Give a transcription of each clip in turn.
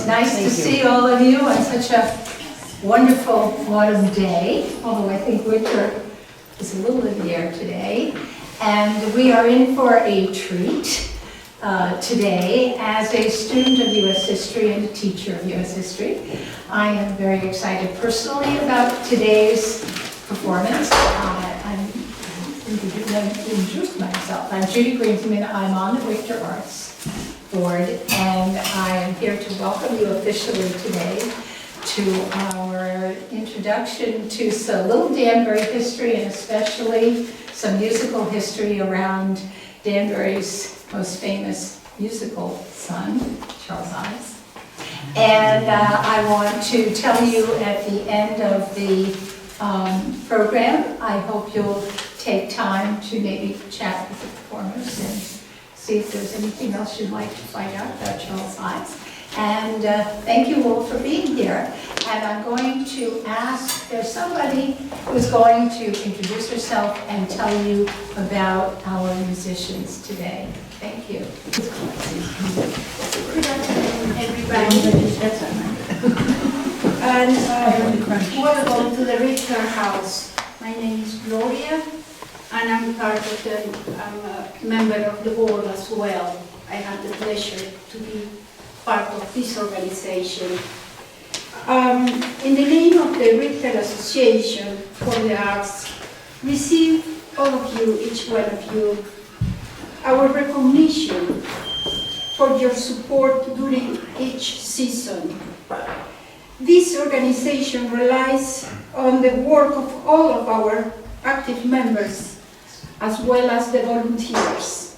It's nice to see all of you on such a wonderful autumn day, although I think winter is a little in the air today. And we are in for a treat today. As a student of U.S. history and a teacher of U.S. history, I am very excited personally about today's performance. I'm introduce myself. I'm Judy Greensman. I'm on the Richter Arts Board, and I am here to welcome you officially today to our introduction to a little Danbury history, and especially some musical history around Danbury's most famous musical son, Charles Ives. And I want to tell you at the end of the program, I hope you'll take time to maybe chat with the performers and see if there's anything else you'd like to find out about Charles Ives. And thank you all for being here. And I'm going to ask, there's somebody who's going to introduce herself and tell you about our musicians today. Thank you. Good afternoon, everybody. And welcome to the Richter House. My name is Gloria, and I'm I'm a member of the board as well. I have the pleasure to be part of this organization. In the name of the Richter Association for the Arts, receive all of you, each one of you, our recognition for your support during each season. This organization relies on the work of all of our active members, as well as the volunteers,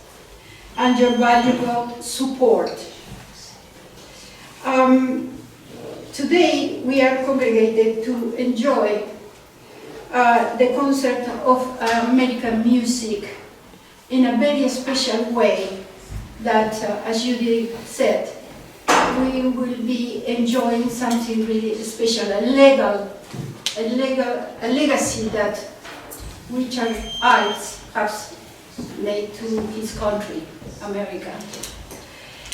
and your valuable support. Today we are congregated to enjoy the concert of American music in a very special way that, as Judy said, we will be enjoying something really special, a legacy that Richard Ives has made to his country, America.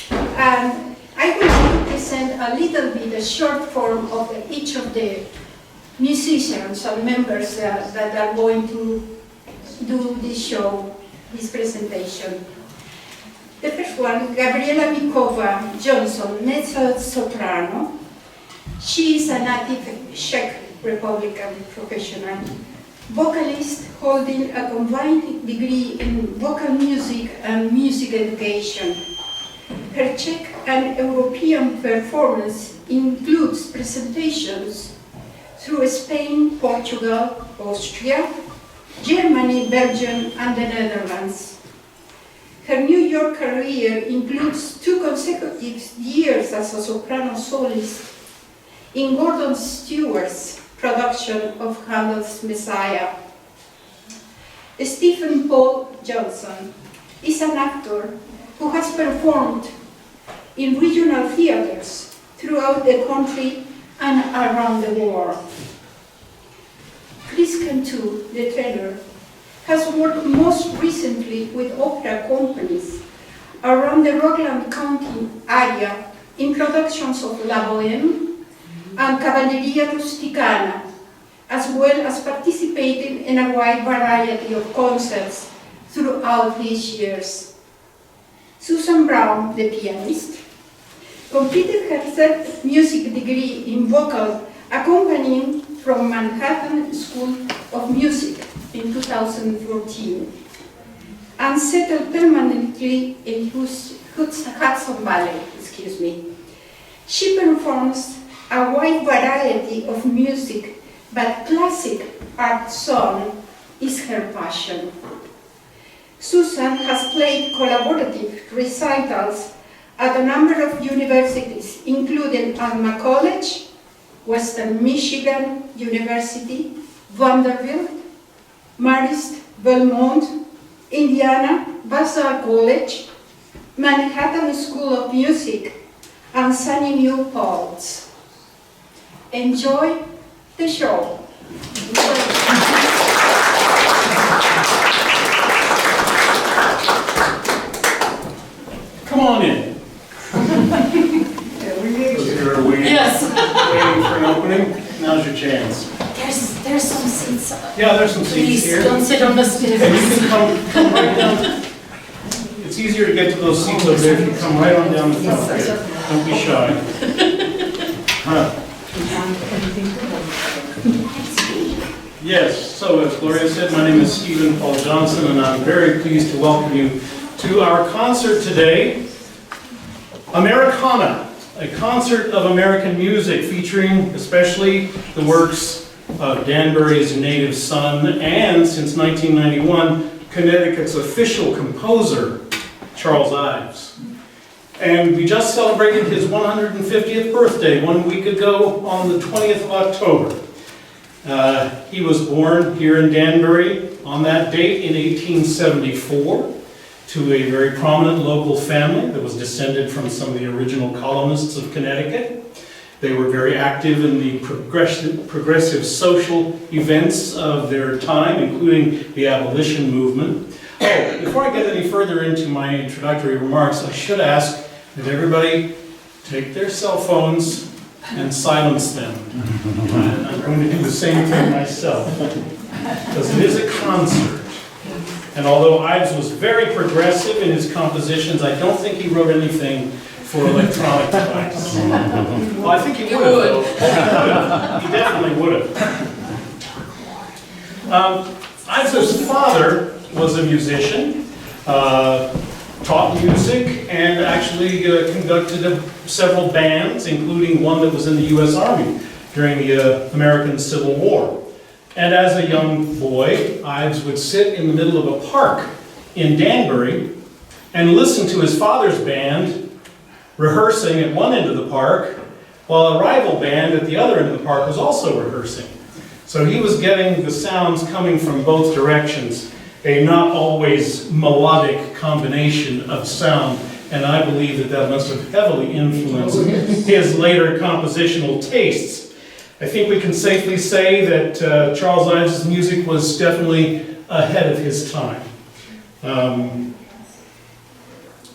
And I will present a little bit, a short form of each of the musicians and members that are going to do this show, this presentation. The first one, Gabriela Mikova Johnson, mezzo-soprano. She is a native Czech Republican professional vocalist holding a combined degree in vocal music and music education. Her Czech and European performance includes presentations through Spain, Portugal, Austria, Germany, Belgium, and the Netherlands. Her New York career includes 2 consecutive years as a soprano soloist in Gordon Stewart's production of Handel's Messiah. Stephen Paul Johnson is an actor who has performed in regional theaters throughout the country and around the world. Cantu, the tenor, has worked most recently with opera companies around the Rockland County area in productions of La Bohème and Cavalleria Rusticana, as well as participating in a wide variety of concerts throughout these years. Susan Brown, the pianist, completed her third music degree in vocal accompanying from Manhattan School of Music in 2014 and settled permanently in Hudson Valley. She performs a wide variety of music, but classic art song is her passion. Susan has played collaborative recitals at a number of universities, including Alma College, Western Michigan University, Vanderbilt, Marist, Belmont, Indiana, Vassar College, Manhattan School of Music, and Sunny New Paltz. Enjoy the show. Come on in. Yeah, we need you. Yeah, there's some seats Please, here. don't sit on the stairs. And you can come right down. It's easier to get to those seats over there if you come right on down the front there. Don't be shy. Huh. Yes, so as Gloria said, my name is Stephen Paul Johnson, and I'm very pleased to welcome you to our concert today, Americana, a concert of American music featuring especially the works of Danbury's native son and, since 1991, Connecticut's official composer, Charles Ives. And we just celebrated his 150th birthday 1 week ago on the 20th of October. He was born here in Danbury on that date in 1874 to a very prominent local family that was descended from some of the original colonists of Connecticut. They were very active in the progressive social events of their time, including the abolition movement. Oh, before I get any further into my introductory remarks, I should ask that everybody take their cell phones and silence them. And I'm going to do the same thing myself, because it is a concert. And although Ives was very progressive in his compositions, I don't think he wrote anything for electronic devices. Well, I think he would have, though. He definitely would have. Ives' father was a musician, taught music, and actually conducted several bands, including one that was in the U.S. Army during the American Civil War. And as a young boy, Ives would sit in the middle of a park in Danbury and listen to his father's band rehearsing at one end of the park, while a rival band at the other end of the park was also rehearsing. So he was getting the sounds coming from both directions, a not always melodic combination of sound, and I believe that that must have heavily influenced his later compositional tastes. I think we can safely say that Charles Ives' music was definitely ahead of his time.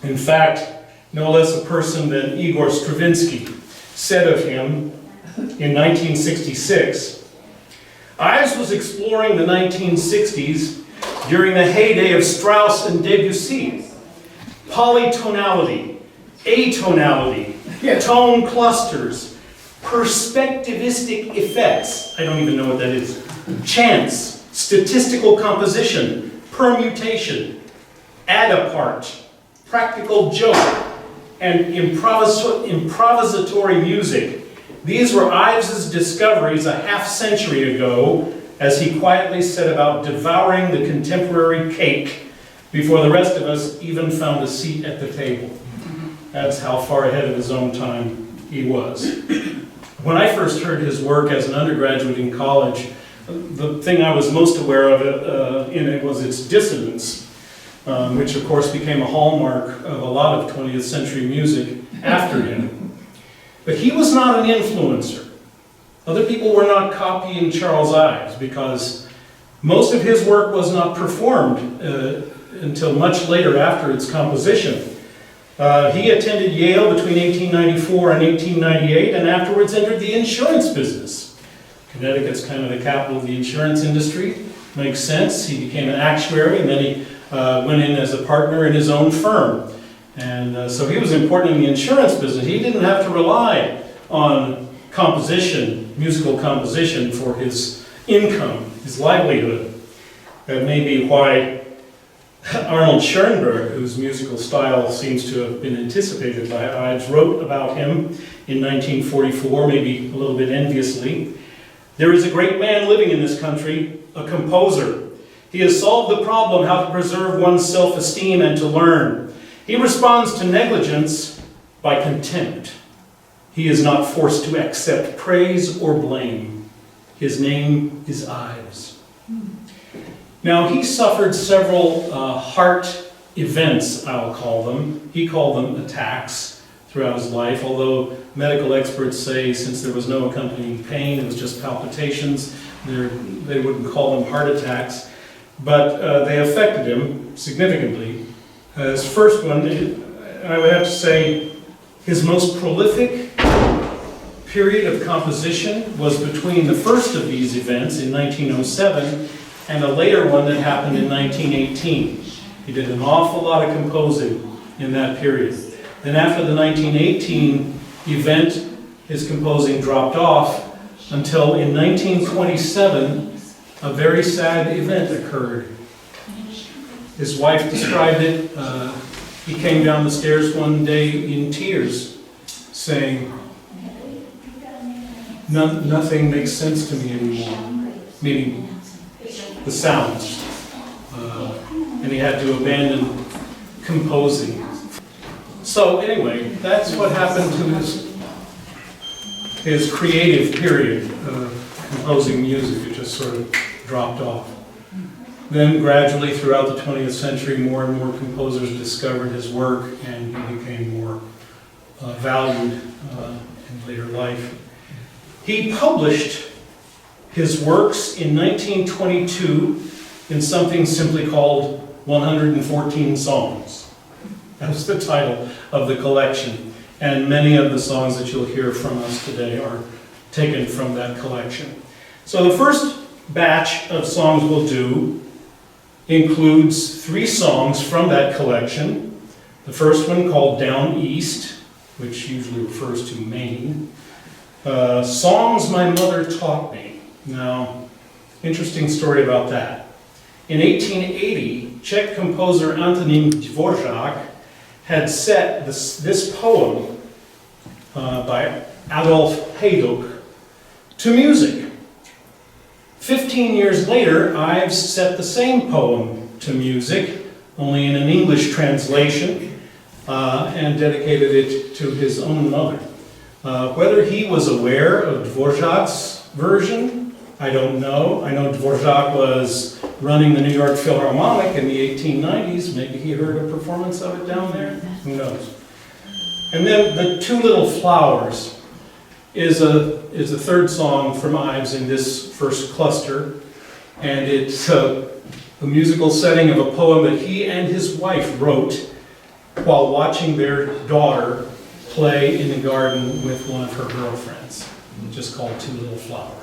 In fact, no less a person than Igor Stravinsky said of him in 1966, Ives was exploring the 1960s during the heyday of Strauss and Debussy. Polytonality, atonality, tone clusters, perspectivistic effects, I don't even know what that is, chance, statistical composition, permutation, add-apart, practical joke, and improvisatory music. These were Ives' discoveries a half-century ago, as he quietly set about devouring the contemporary cake before the rest of us even found a seat at the table. That's how far ahead of his own time he was. When I first heard his work as an undergraduate in college, the thing I was most aware of in it was its dissonance, which of course became a hallmark of a lot of 20th century music after him. But he was not an influencer. Other people were not copying Charles Ives because most of his work was not performed until much later after its composition. He attended Yale between 1894 and 1898 and afterwards entered the insurance business. Connecticut's kind of the capital of the insurance industry. Makes sense. He became an actuary and then he went in as a partner in his own firm. And so he was important in the insurance business. He didn't have to rely on composition, musical composition for his income, his livelihood. That may be why Arnold Schoenberg, whose musical style seems to have been anticipated by Ives, wrote about him in 1944, maybe a little bit enviously. There is a great man living in this country, a composer. He has solved the problem how to preserve one's self-esteem and to learn. He responds to negligence by contempt. He is not forced to accept praise or blame. His name is Ives. Now, he suffered several heart events, I'll call them. He called them attacks throughout his life, although medical experts say since there was no accompanying pain, it was just palpitations, they wouldn't call them heart attacks. But they affected him significantly. His first one, I would have to say, his most prolific period of composition was between the first of these events in 1907 and a later one that happened in 1918. He did an awful lot of composing in that period. Then after the 1918 event, his composing dropped off until in 1927, a very sad event occurred. His wife described it. He came down the stairs one day in tears, saying, nothing makes sense to me anymore, meaning the sounds. And he had to abandon composing. So anyway, that's what happened to his creative period of composing music. It just sort of dropped off. Then gradually throughout the 20th century, more and more composers discovered his work and he became more valued in later life. He published his works in 1922 in something simply called 114 Songs. That was the title of the collection. And many of the songs that you'll hear from us today are taken from that collection. So the first batch of songs we'll do includes 3 songs from that collection. The first one called Down East, which usually refers to Maine. Songs My Mother Taught Me. Now, interesting story about that. In 1880, Czech composer Antonín Dvořák had set this poem by Adolf Hajduk to music. 15 years later, Ives set the same poem to music, only in an English translation, and dedicated it to his own mother. Whether he was aware of Dvořák's version, I don't know. I know Dvořák was running the New York Philharmonic in the 1890s. Maybe he heard a performance of it down there. Who knows? And then the Two Little Flowers is a third song from Ives in this first cluster. And it's a musical setting of a poem that he and his wife wrote while watching their daughter play in the garden with one of her girlfriends, just called Two Little Flowers.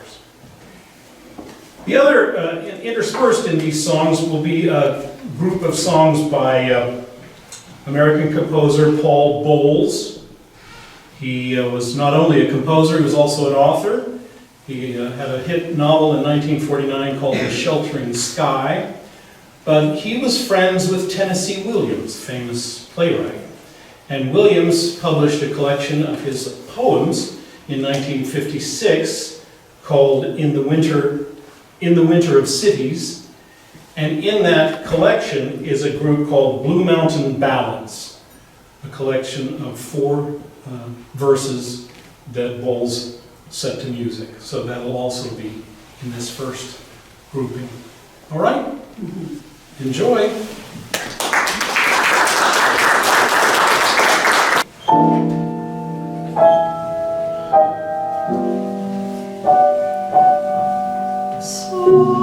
The other, interspersed in these songs, will be a group of songs by American composer Paul Bowles. He was not only a composer, he was also an author. He had a hit novel in 1949 called The Sheltering Sky. But he was friends with Tennessee Williams, famous playwright. And Williams published a collection of his poems in 1956 called In the Winter of Cities. And in that collection is a group called Blue Mountain Ballads, a collection of 4 verses that Bowles set to music. So that'll also be in this first grouping. All right? Enjoy. Sweet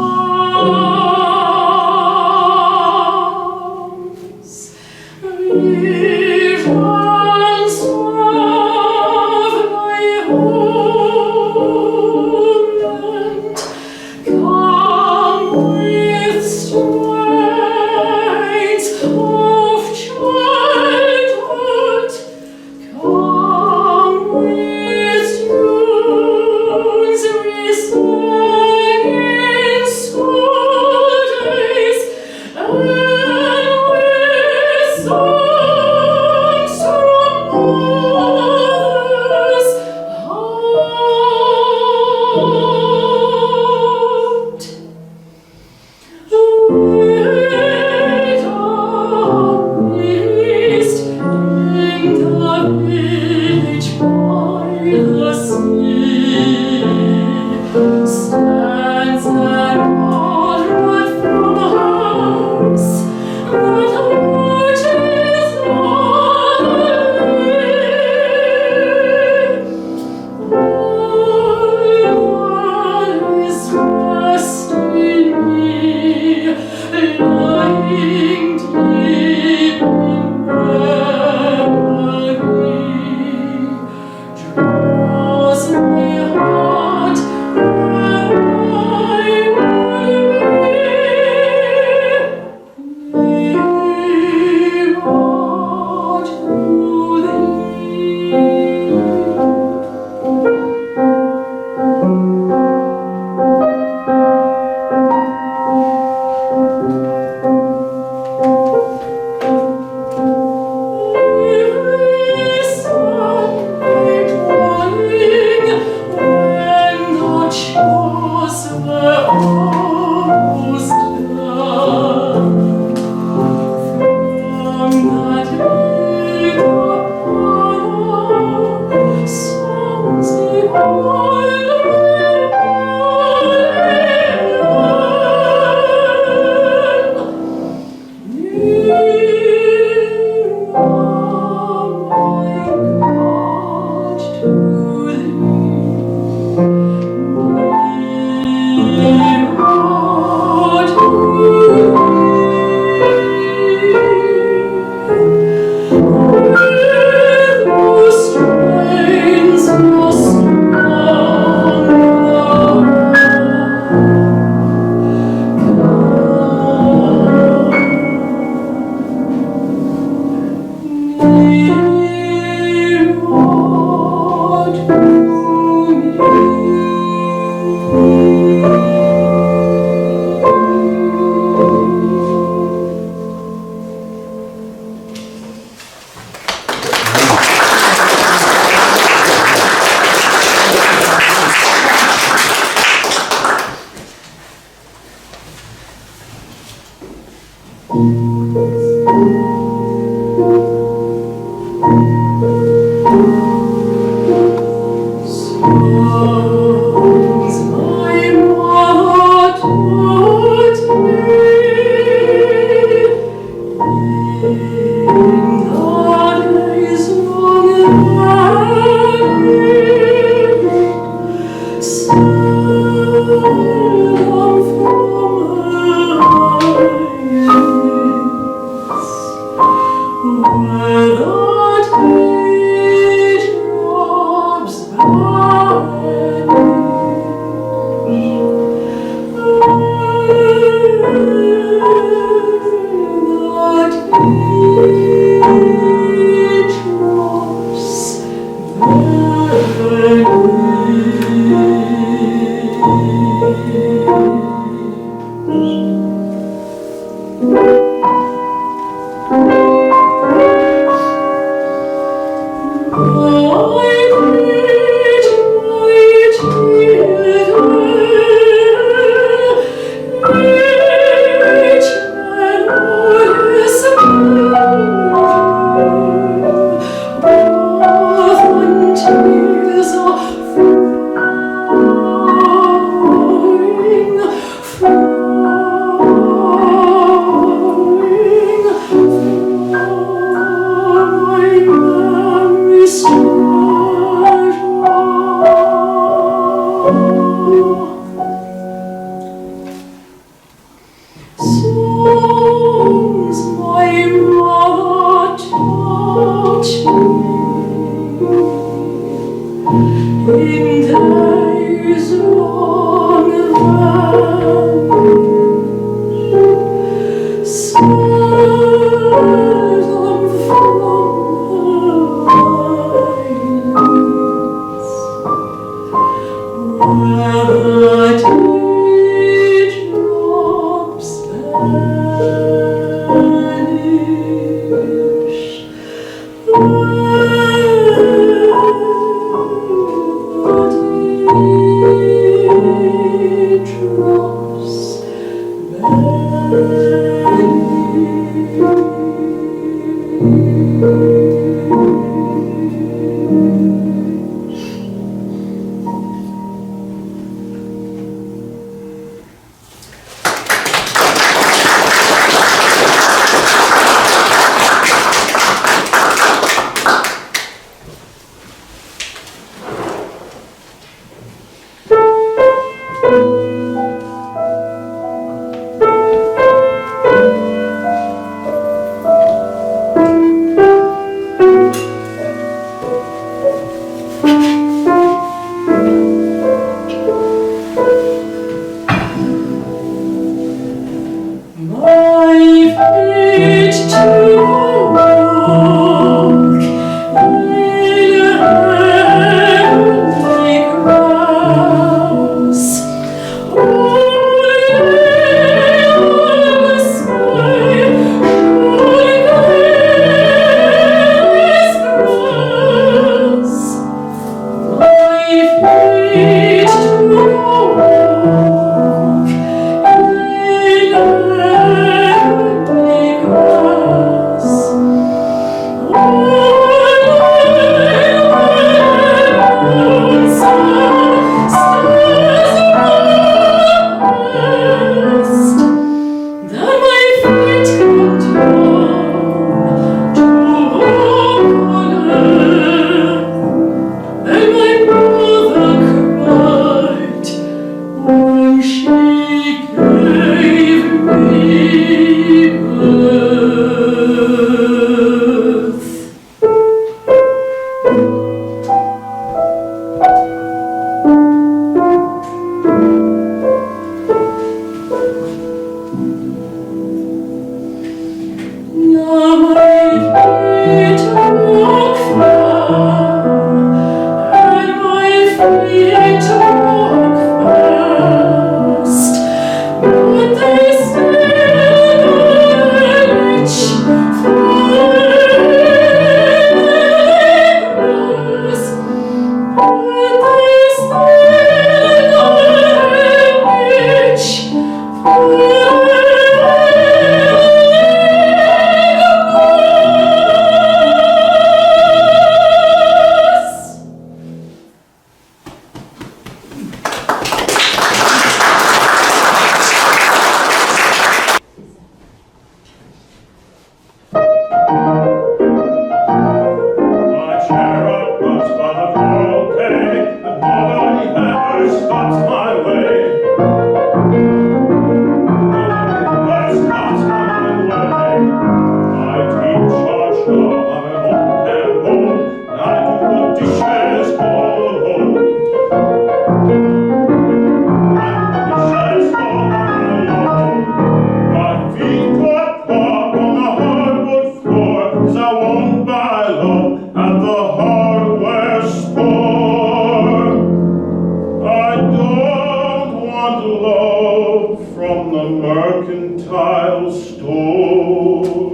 the mercantile store.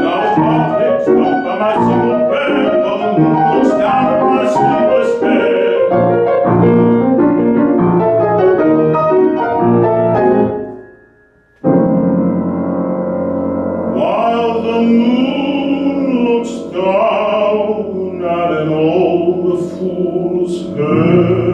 Now the clock ticks up by my single bed, while the moon looks down at my sleepless head. While the moon looks down at an old fool's head.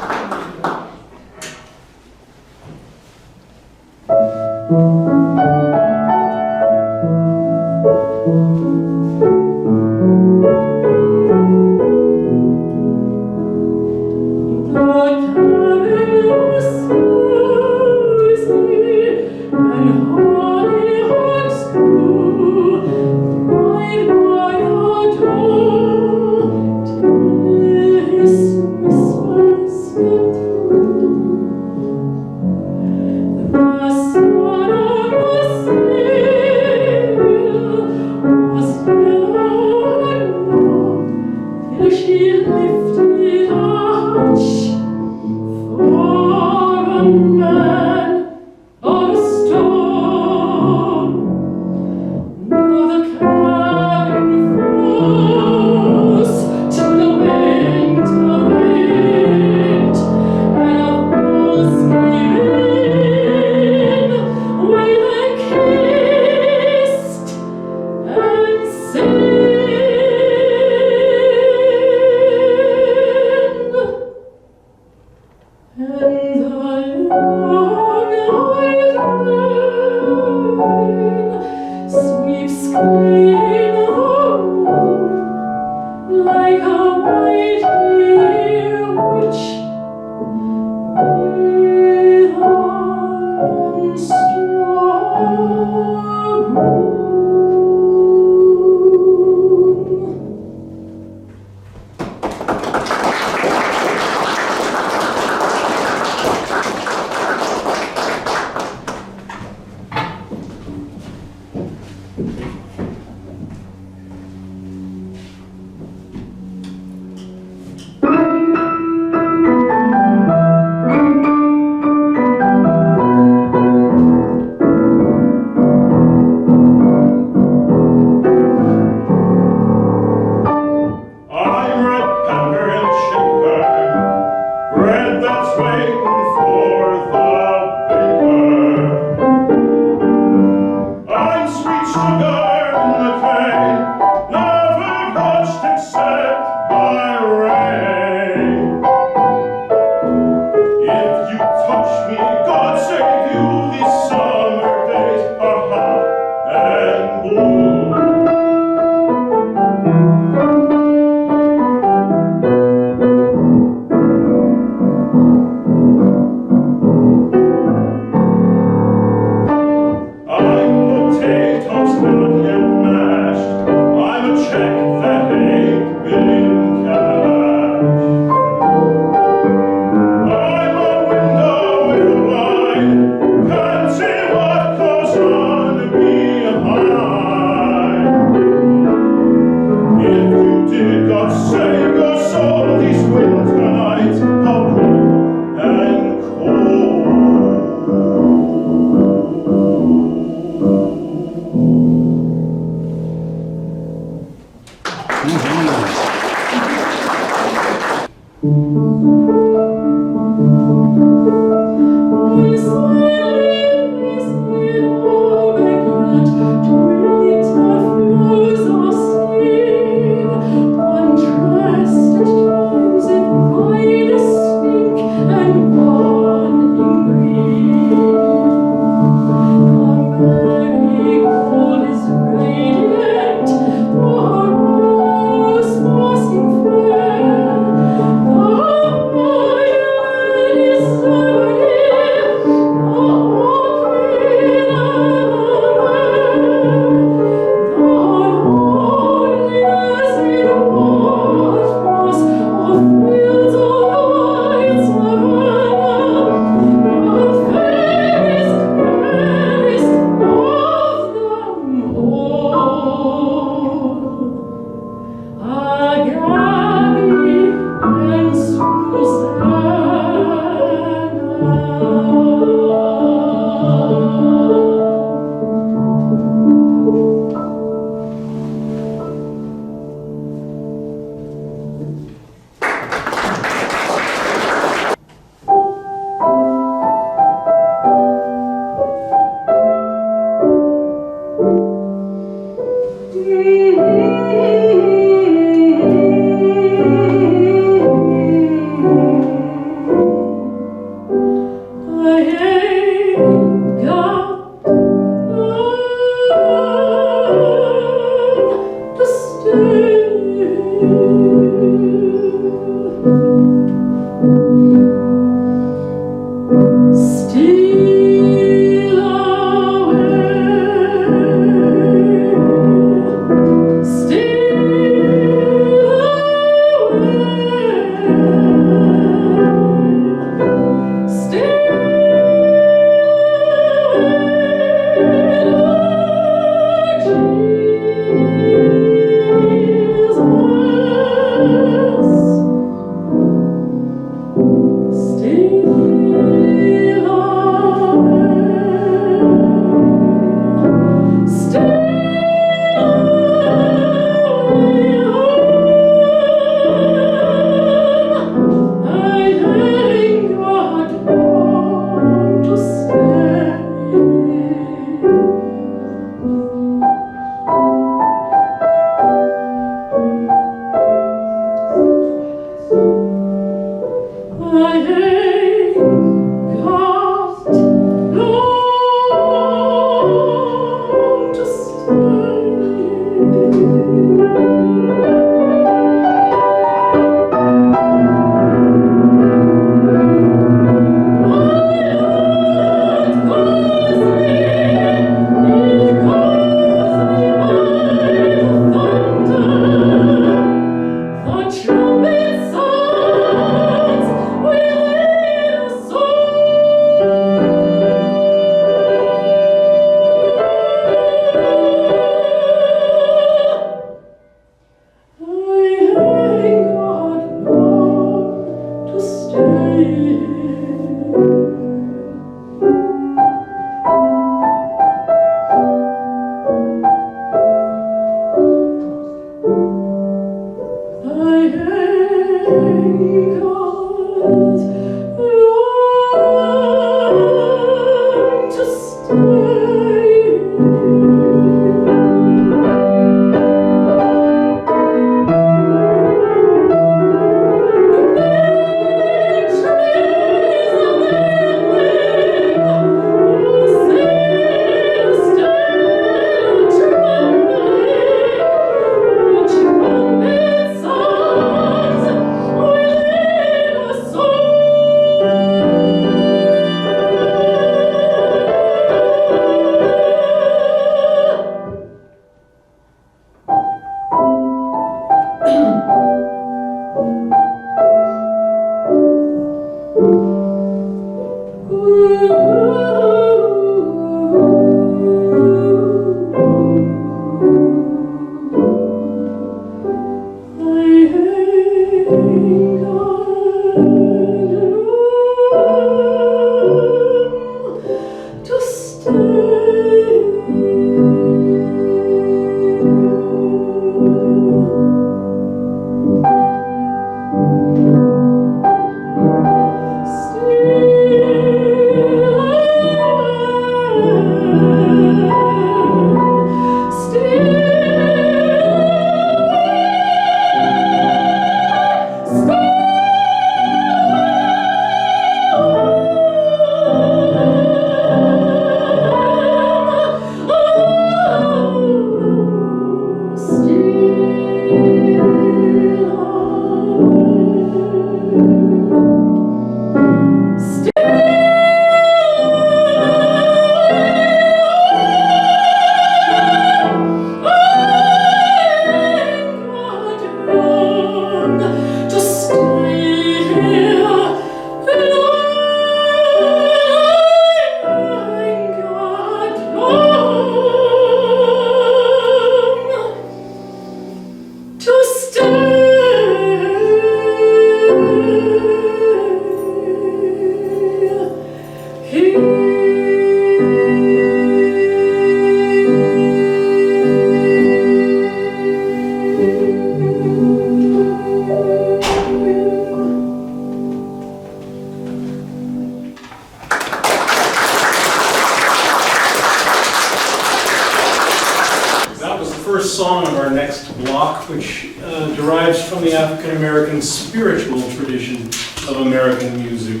first song of our next block, which derives from the African American spiritual tradition of American music.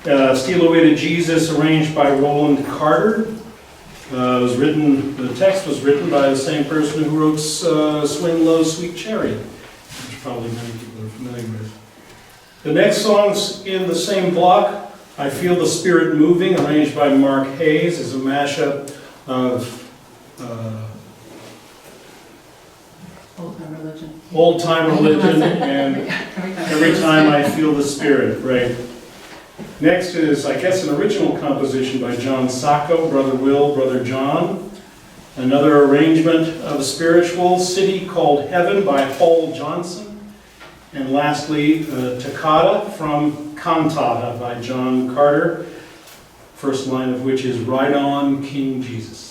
Steal Away to Jesus, arranged by Roland Carter. The text was written by the same person who wrote Swing Low, Sweet Chariot, which probably many people are familiar with. The next song's in the same block, I Feel the Spirit Moving, arranged by Mark Hayes, is a mashup of Old Time Religion and Every Time I Feel the Spirit, right. Next is, I guess, an original composition by John Sacco, Brother Will, Brother John. Another arrangement of a spiritual, City Called Heaven by Paul Johnson. And lastly, Toccata from Cantata by John Carter, first line of which is Ride On, King Jesus.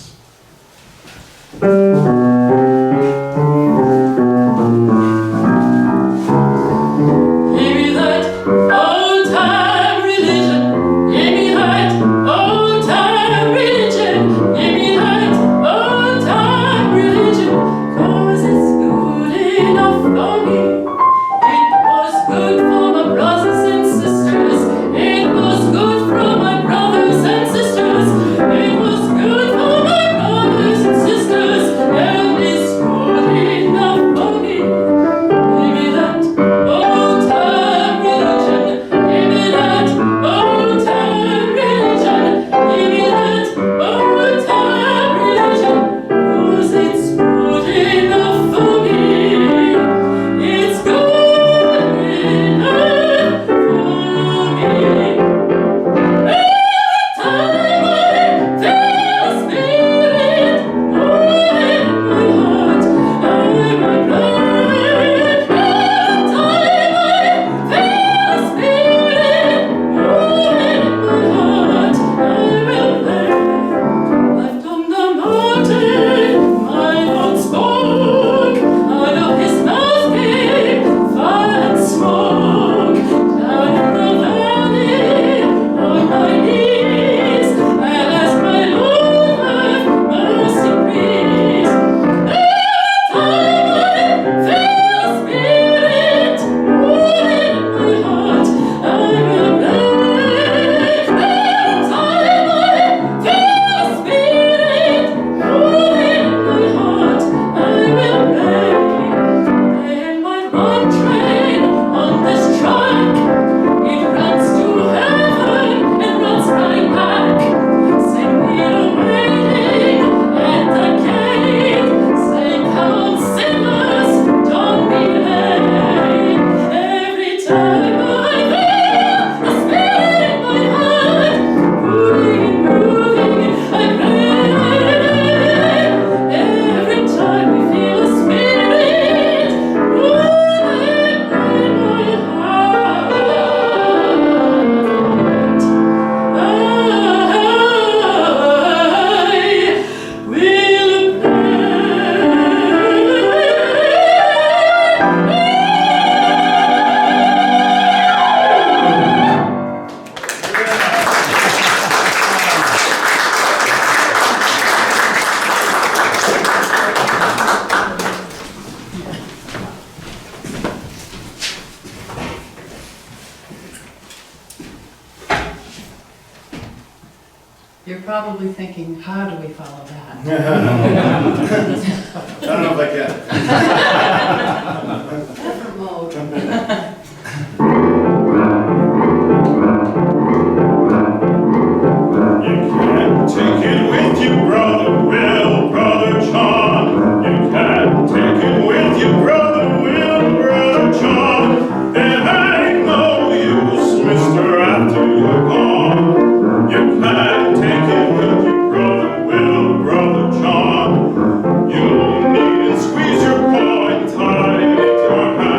You're probably thinking, how do we follow that? I don't know if I can. Different mode. You can't take it with you, Brother Will, Brother John. You can't take it with you, Brother Will, Brother John. There ain't no use, mister, after you're gone. You can't take it with you, Brother Will, Brother John. You need to squeeze your paw and tie it in your hand.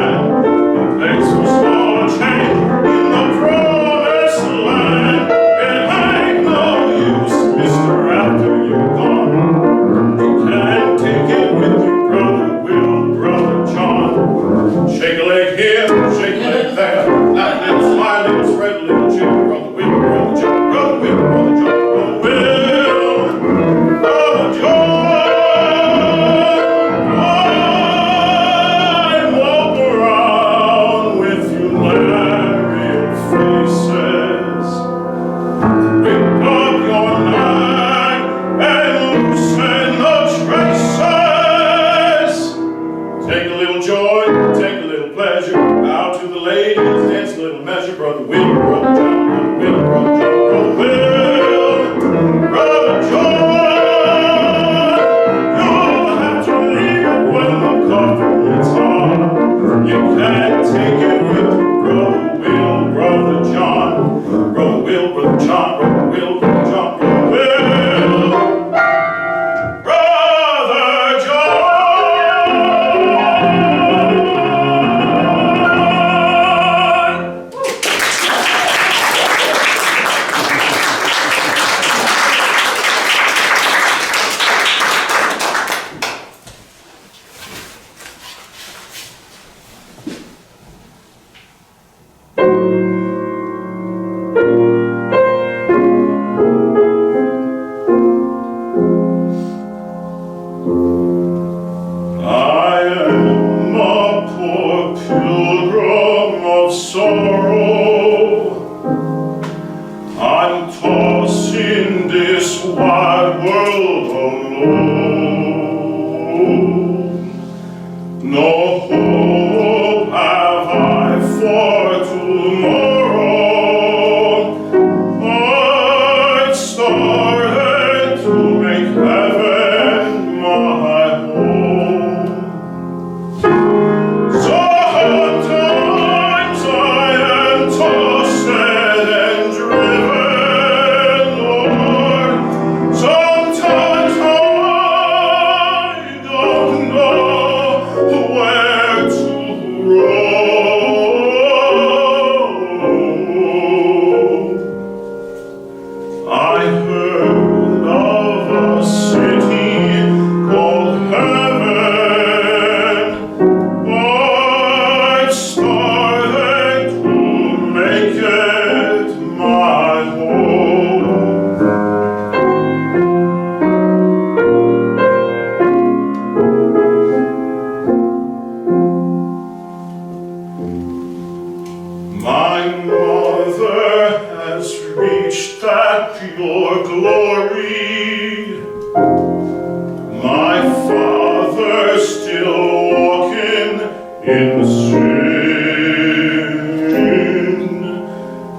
in sin.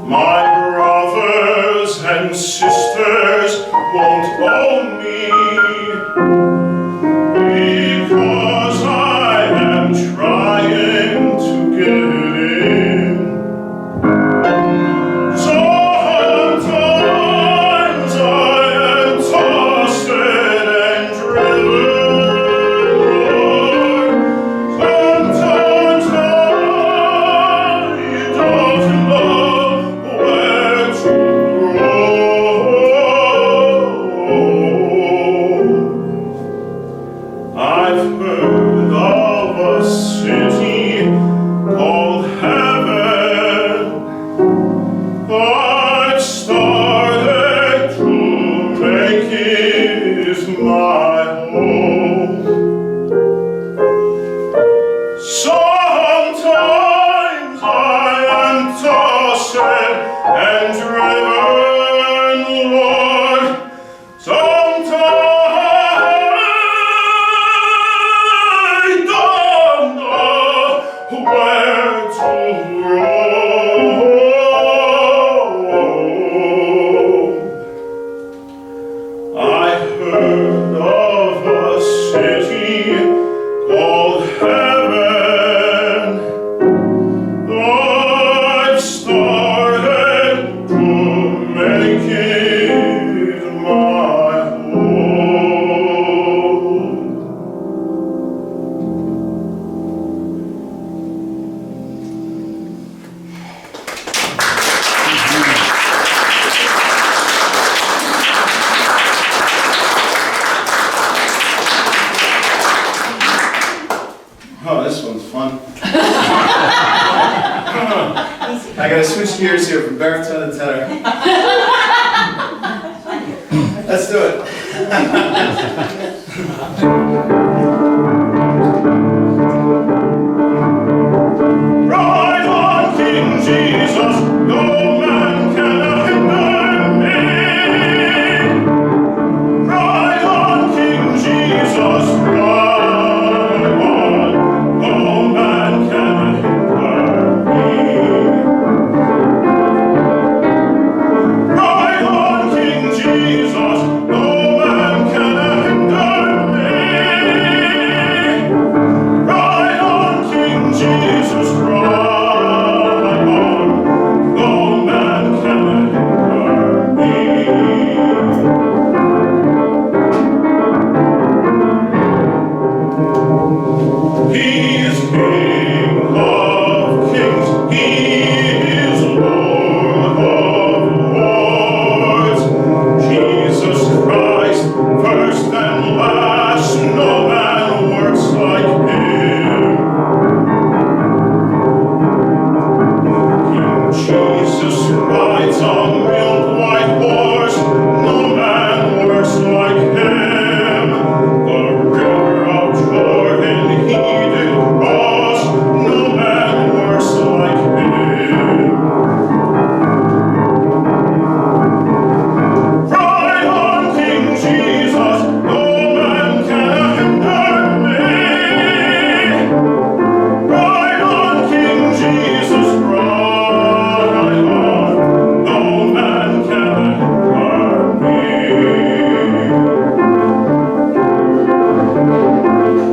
My brothers and sisters won't own me, because I am trying to get in. Sometimes I am tossed and driven. Sometimes I don't know where to go. I've heard of a city called heaven. I've started to make it my home. Sometimes I am tossed and driven, Lord. Sometimes I don't know where to roam. I heard of a city called heaven. I've started to make it my home. Oh, this one's fun. I gotta switch gears here from baritone to tenor. Let's do it. Ride on, King Jesus, no man can hinder me. Ride on, King Jesus, ride on, no man can hinder me. Ride on, King Jesus, no man can hinder me. Ride on, King Jesus, ride on, no man can hinder me. He is King of kings, He is Lord of lords. Jesus Christ, first and last, no man works like Him. King Jesus rides on milk-white horse, no man works like Him. The river of Jordan He did cross, no man works like Him. Ride on, King Jesus, no man can hinder me. Ride on, King Jesus, ride on, no man can hinder me.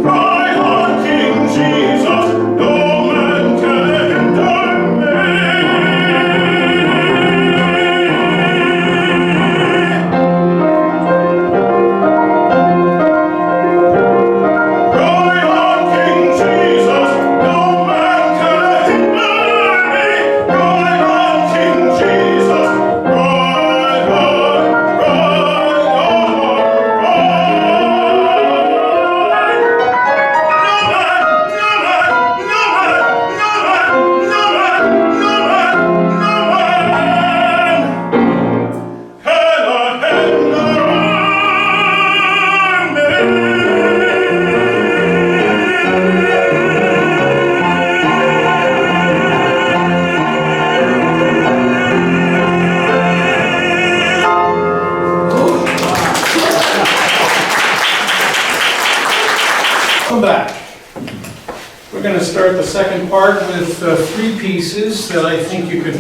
Ride on, King Jesus, no man can hinder me. Ride on, King Jesus, no man can hinder me. Ride on, King Jesus, ride on, Welcome back. We're going to start the second part with three pieces that I think you could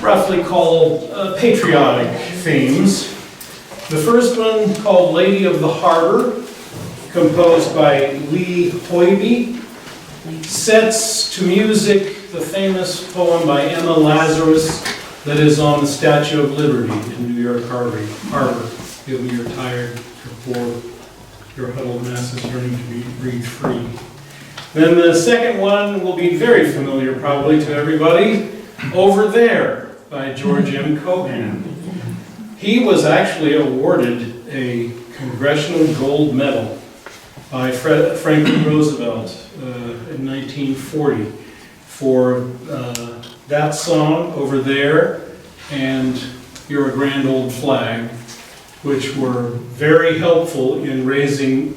roughly call patriotic themes. The first one, called Lady of the Harbor, composed by Lee Hoiby, sets to music the famous poem by Emma Lazarus that is on the Statue of Liberty in New York Harbor. Give me your tired, your poor, your huddled masses yearning to be breathe free. Then the second one will be very familiar probably to everybody, Over There by George M. Cohan. He was actually awarded a Congressional Gold Medal by Franklin Roosevelt in 1940 for that song, Over There, and You're a Grand Old Flag, which were very helpful in raising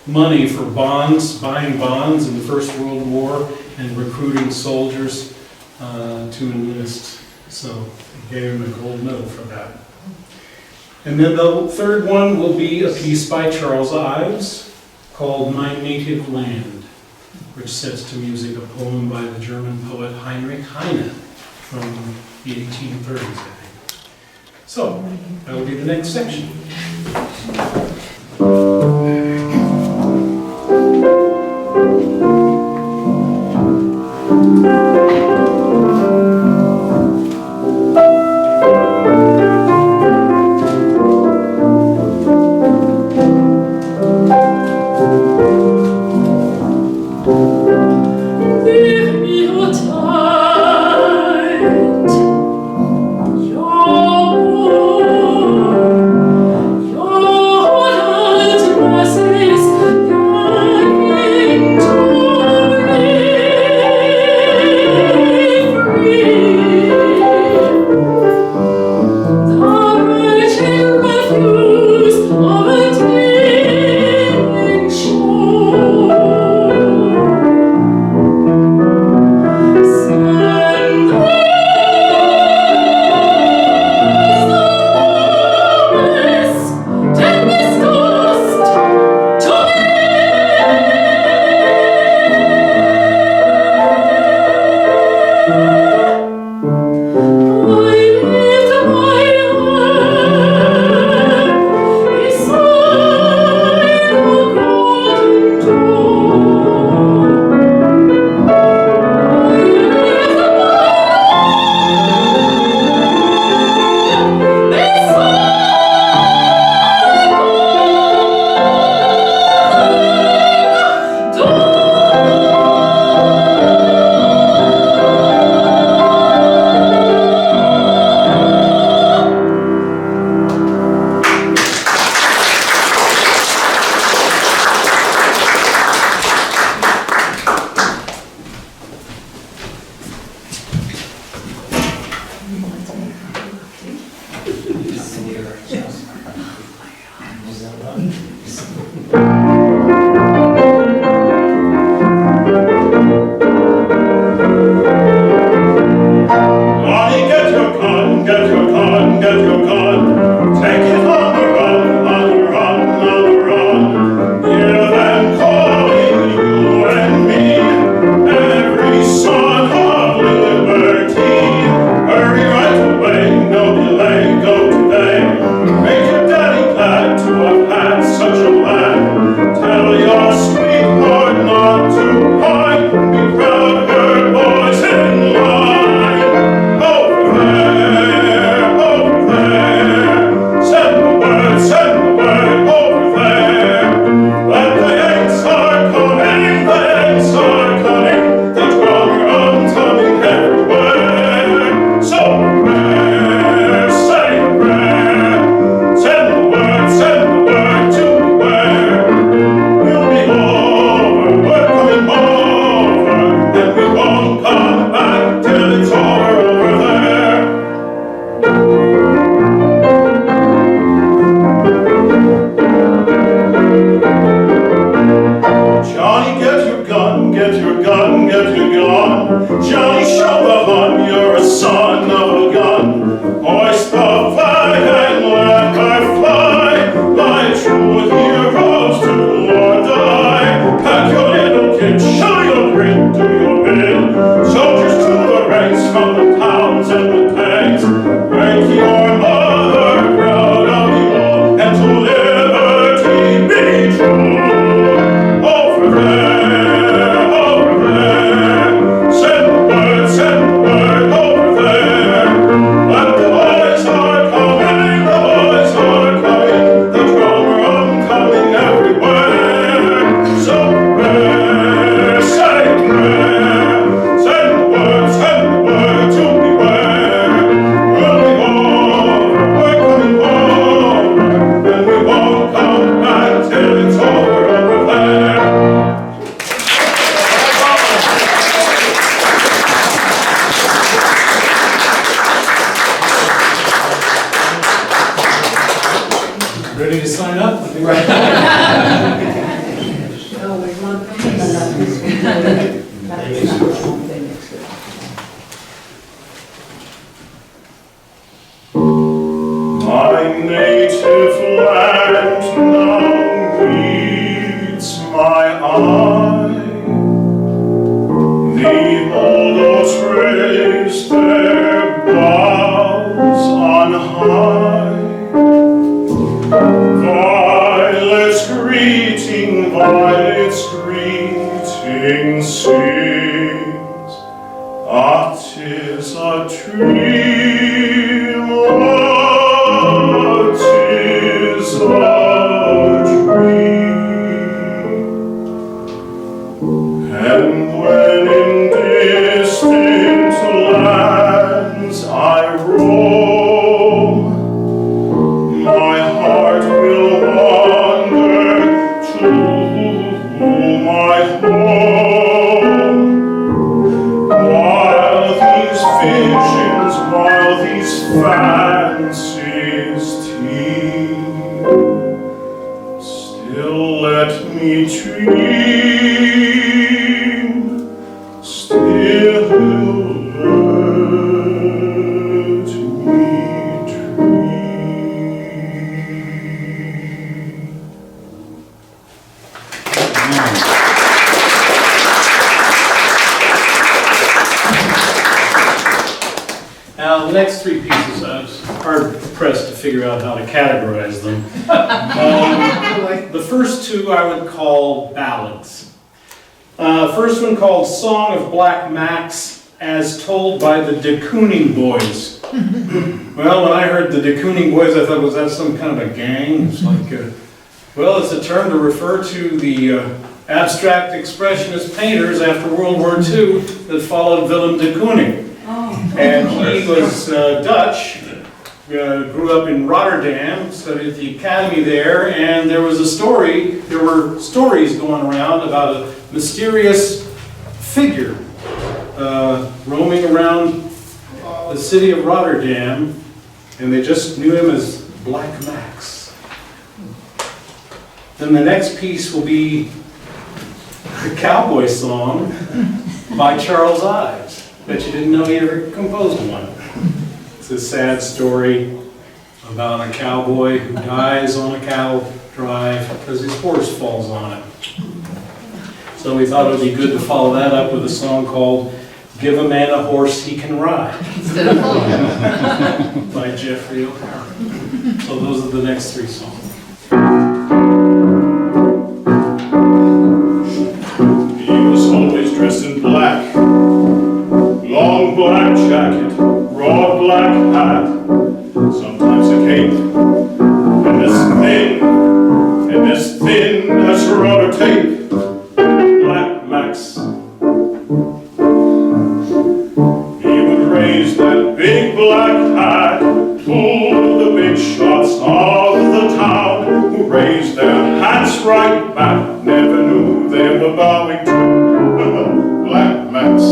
money for bonds, buying bonds in the First World War, and recruiting soldiers to enlist. So they gave him a gold medal for that. And then the third one will be a piece by Charles Ives called My Native Land, which sets to music a poem by the German poet Heinrich Heine from the 1830s, I think. So, that will be the next section. Your high. The old oaks raise their boughs on high. Violets greeting sings. Ah, 'tis a dream, ah, 'tis a dream. And when in distant lands I roam, my heart will wander to my home. While these visions, while these fancies teem, still let me dream, still let me dream. Now, the next three pieces, I was hard pressed to figure out how to categorize them. The first two I would call ballads. First one called Song of Black Max, as told by the de Kooning Boys. Well, when I heard the de Kooning Boys, I thought, was that some kind of a gang? It's like, well, it's a term to refer to the abstract expressionist painters after World War II that followed Willem de Kooning. And he was Dutch, grew up in Rotterdam, studied at the academy there, and there were stories going around about a mysterious figure roaming around the city of Rotterdam, and they just knew him as Black Max. Then the next piece will be a cowboy song by Charles Ives. Bet you didn't know he ever composed one. It's a sad story about a cowboy who dies on a cattle drive because his horse falls on him. So we thought it would be good to follow that up with a song called Give a Man a Horse He Can Ride Instead of pulling. by Jeffrey O'Hara. So those are the next three songs. He was always dressed in black, long black jacket, broad black hat, sometimes a cape, and as thin as rubber tape. Black Max. He would raise that big black hat, pull the big shots of the town, who raised their hats right back, never knew they were bowing to Black Max.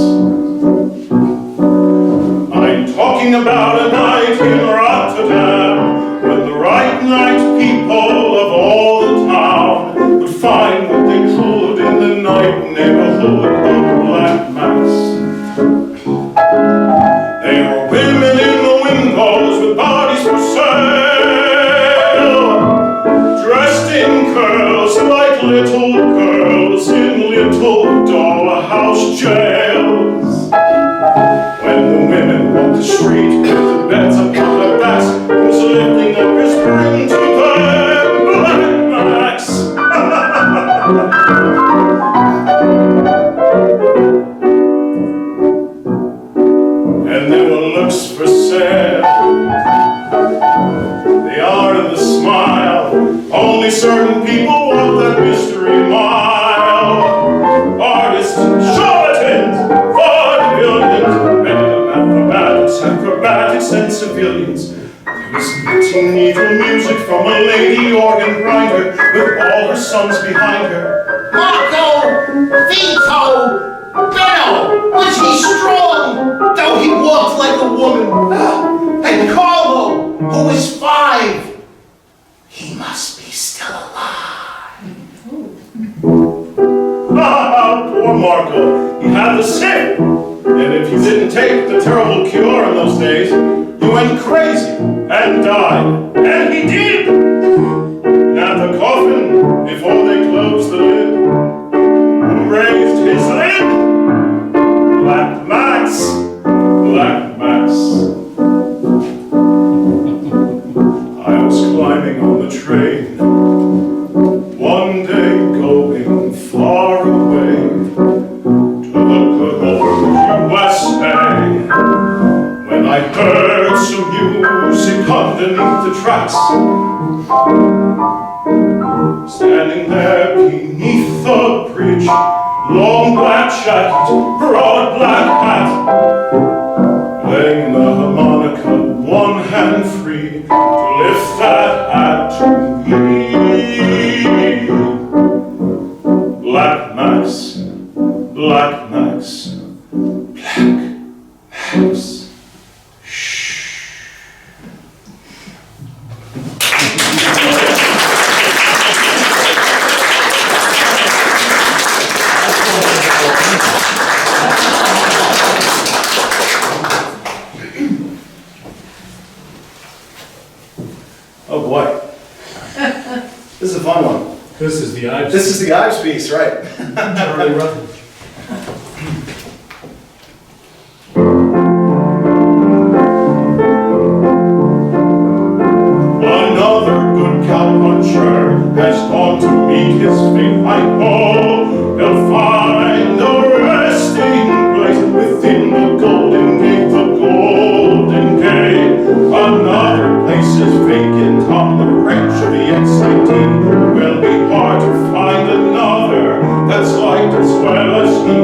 I'm talking about a night in Rotterdam, when the right night people of all the town would find what they could in the night neighborhood of Black Max. There were women in the windows with bodies for sale, dressed in curls like little girls in little dollhouse jails. When the women walked the street with the beds upon their backs, who's lifting up his bring to them? Black Max. And there were looks for sale, the art of the smile. Only certain people want that mystery mile. Artists, charlatans, vaudevillians, acrobatics and civilians. There was knitting needle music from a lady organ grinder with all her sons behind her. Marco, Vito, Benno, was he strong, though he walked like a woman? And Carlo, who was 5, he must be still alive. Poor Marco, he had the sick. And if you didn't take the terrible cure in those days, you went crazy and died. And he did! And at the coffin, before they closed the lid, beneath the tracks. Standing there beneath the bridge, long black jacket, broad black hat, playing the harmonica, one hand free, to lift that hat to me. Black Max, Black Max, Black Max. Oh boy. This is a fun one. This is the Ives. This is the Ives piece, right? Charlie Rutledge. Another good cowpuncher has gone to meet his fate. I hope he'll find a resting place within the Golden Gate, the Golden Gate. Another place is vacant on the ranch of the XIT. Will be hard to find another that's liked as well as he.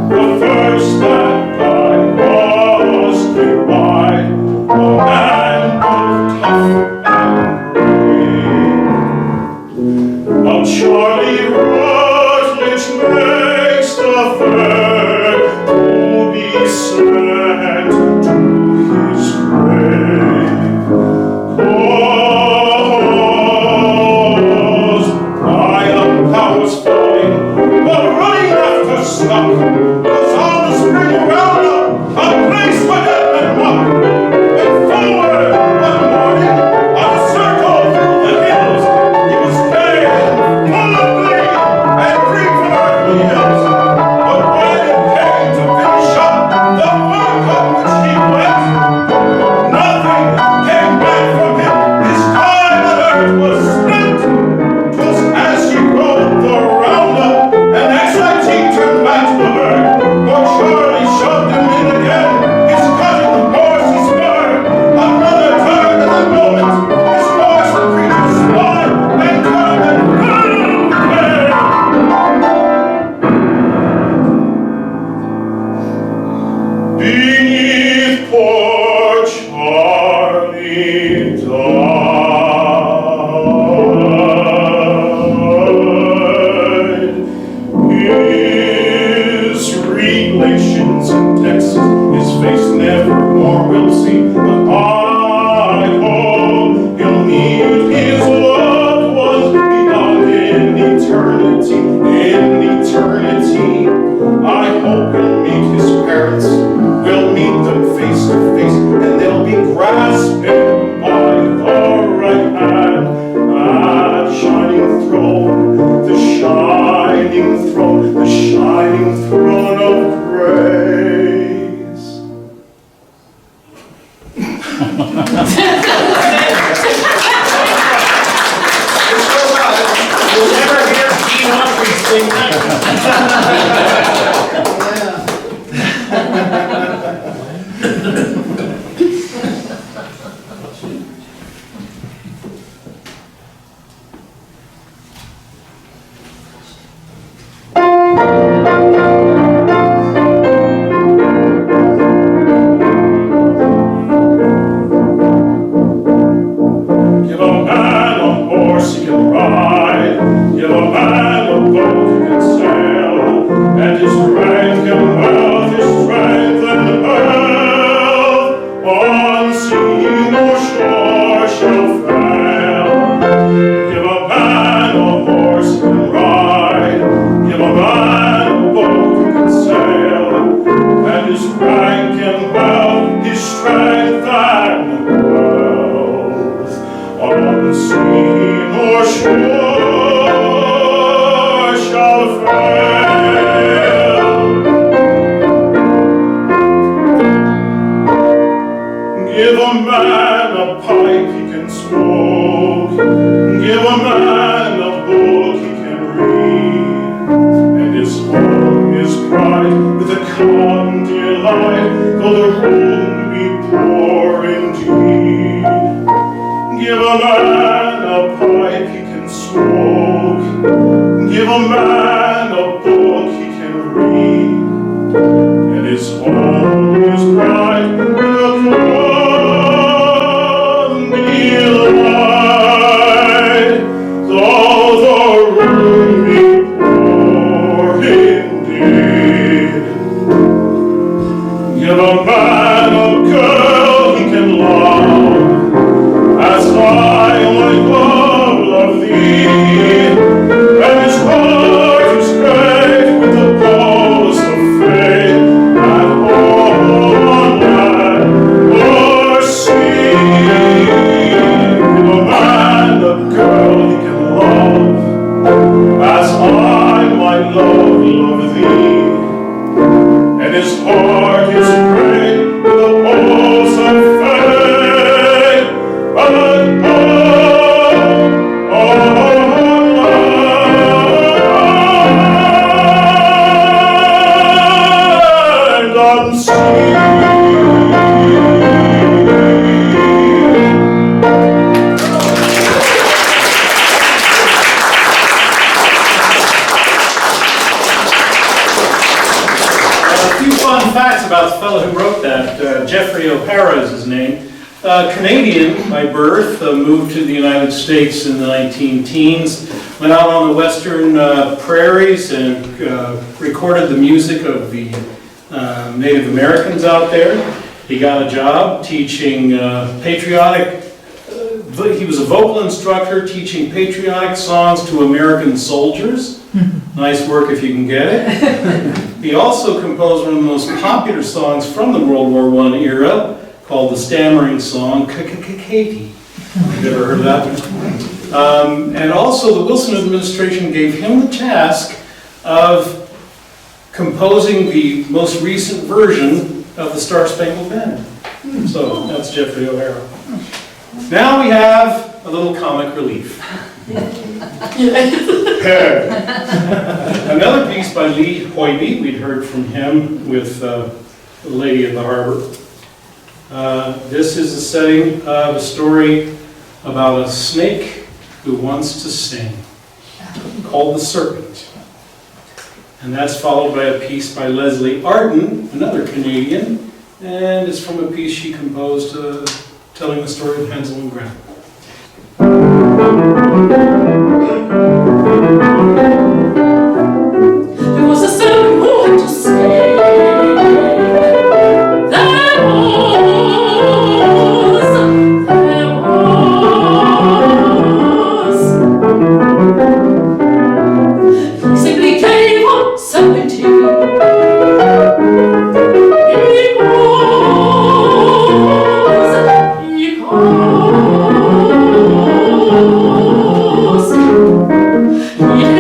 The first that died was Great White, a man both tough and brave. While Charlie Rutledge makes the third to be sent to his grave. Cause Brian Powers falling, while running after stock, cause all the spring around up, a place for him and walk. And forward one morning, on a circle through the hills, he was pale, full of glee, and free from earthly ills. But when it came to finish up the work on which he went, nothing came back from him. His time on earth was spent. 'Twas as he rode the roundup, and XIT turned back to the herd. For Charlie shoved him in again. His cutting the horse he spurred. Another turn at the moment. His horse the creature spun and turned and flew away. Beneath poor Charlie died. His relations in Texas, his face never more will see. But I hope he'll meet his loved ones beyond in eternity. In eternity, I hope he'll meet his parents. We'll meet them face to face, and they'll be grasping by the right hand that shining throne, the shining throne, the shining throne of grace. You'll never hear Gene Autry sing that. Give a man a horse he can ride, give a man a boat he can sail, and his rank and wealth, his strength and health, on sea nor shore shall fail. Give a man a horse he can ride, give a man a boat he can sail, and his rank and wealth, his strength and wealth, on sea nor shore shall fail. Give a man a pipe he can smoke, give a man a book he can read, and his home is bright with a calm delight, though the room be poor indeed. Give a man a pipe he can smoke. Give a man a book he can read. And his home is bright with a candle light. Though the room be poor indeed. Give a man a girl he can love. As I love thee, and his heart is great with the pulse of faith, and all on land or sea. Give a man a girl he can love, as I love thee, and his heart is great with the pulse of faith. Facts about the fellow who wrote that. Jeffrey O'Hara is his name. Canadian by birth, moved to the United States in the 19-teens, went out on the western prairies and recorded the music of the Native Americans out there. He got a job teaching patriotic, he was a vocal instructor teaching patriotic songs to American soldiers. Nice work if you can get it. He also composed one of the most popular songs from the World War I era, called the stammering song, Katie. You've ever heard of that? And also the Wilson administration gave him the task of composing the most recent version of the Star Spangled Banner. So that's Jeffrey O'Hara. Now we have a little comic relief. Another piece by Lee Hoybe. We'd heard from him with The Lady of the Harbor. This is the setting of a story about a snake who wants to sing, called The Serpent. And that's followed by a piece by Leslie Arden, another Canadian, and it's from a piece she composed telling the story of Hansel and Gretel. There was a serpent who had to sing. There was. He simply gave up 17. He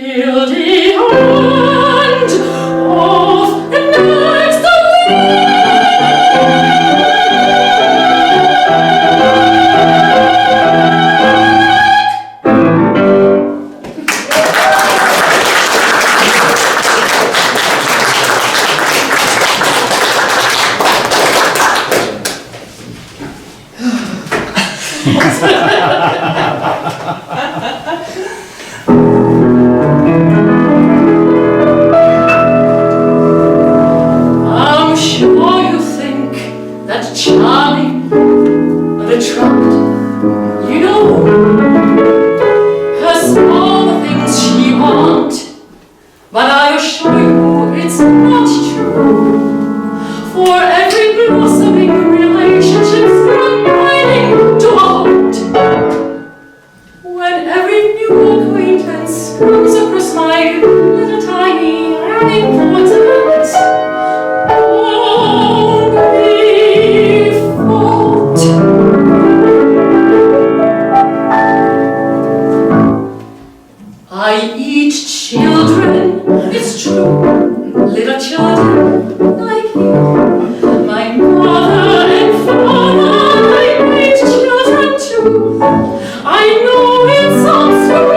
till the end of the next I'm sure you think that Charlie of the trumpet, you know, has all the things she wants, but I assure you it's not true. For every blossoming relationship's from pining to a halt. When every new acquaintance comes across my little tiny unimportant only fault. I eat children, it's true, little children like you. My mother and father, I ate children too. I know it sounds true,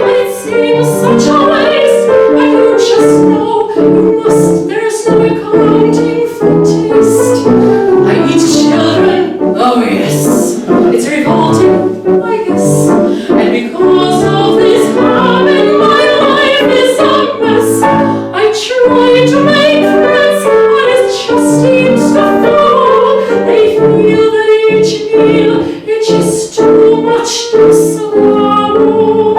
and it seems such a waste, but you just know you must, there's no accounting for taste. I eat children, oh yes, it's revolting, I guess, and because of this habit, my life is a mess. I try to make friends, but it just seems to fall. They feel that each meal, it's just too much to swallow.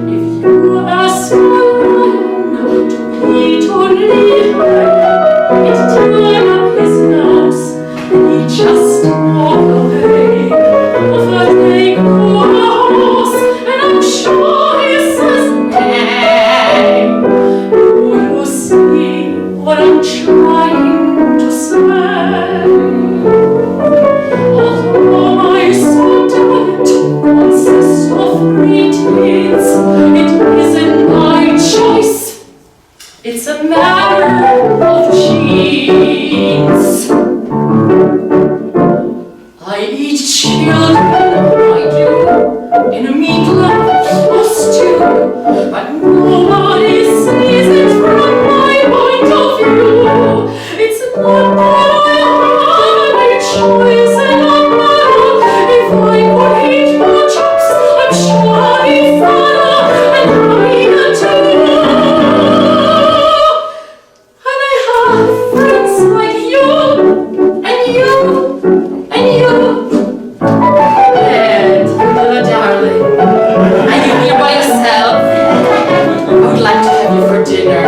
If you ask a lion to eat only honey, it turn up his nose, and he just walk away. But they go a horse, and I'm sure he says nay. Do you see what I'm trying to say? Although my soul diet consists of proteins, it isn't my choice. It's a matter of genes. I eat children, I do, in a meatloaf or stew, but nobody sees it from my point of view. It's not that I have any choice in a matter. If I could eat more chops, I'm sure I'd be fatter and higher too. And I have friends like you, and you, and you. And darling, are you here by yourself? I would like to have you for dinner.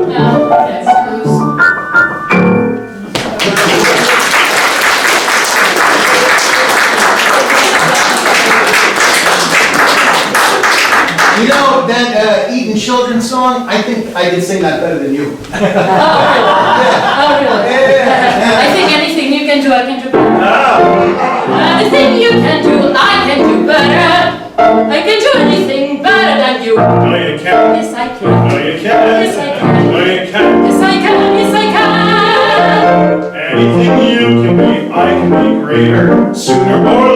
No, yes, Bruce. You know, that eating children song, I think I can sing that better than you. Oh, really? Yeah. I think anything you can do, I can do better. Anything you can do, I can do better. I can do anything better than you. No, you can't. Yes, I can. No, you can't. Yes, I can. No, you can't. Yes, I can. Yes, I can. Anything you can be, I can be greater. Sooner or